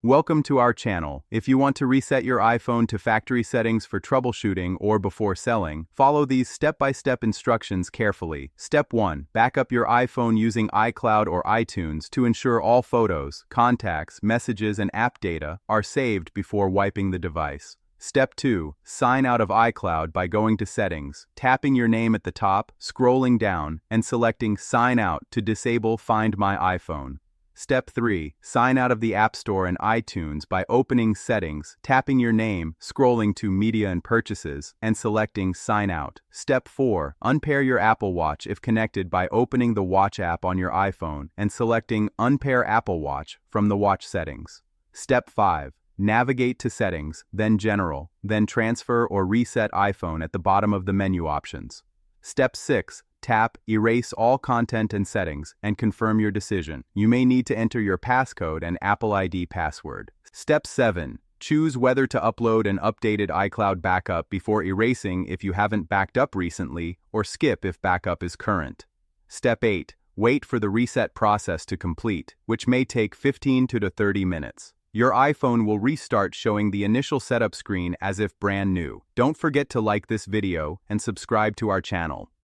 Welcome to our channel. If you want to reset your iPhone to factory settings for troubleshooting or before selling, follow these step-by-step instructions carefully. Step 1. Back up your iPhone using iCloud or iTunes to ensure all photos, contacts, messages, and app data are saved before wiping the device. Step 2. Sign out of iCloud by going to Settings, tapping your name at the top, scrolling down, and selecting Sign Out to disable Find My iPhone. Step 3. Sign out of the App Store and iTunes by opening Settings, tapping your name, scrolling to Media and Purchases, and selecting Sign Out. Step 4. Unpair your Apple Watch if connected by opening the Watch app on your iPhone and selecting Unpair Apple Watch from the Watch settings. Step 5. Navigate to Settings, then General, then Transfer or Reset iPhone at the bottom of the menu options. Step 6. Tap Erase all content and settings and confirm your decision. You may need to enter your passcode and Apple ID password. Step 7. Choose whether to upload an updated iCloud backup before erasing if you haven't backed up recently, or skip if backup is current. Step 8. Wait for the reset process to complete, which may take 15 to 30 minutes. Your iPhone will restart showing the initial setup screen as if brand new. Don't forget to like this video and subscribe to our channel.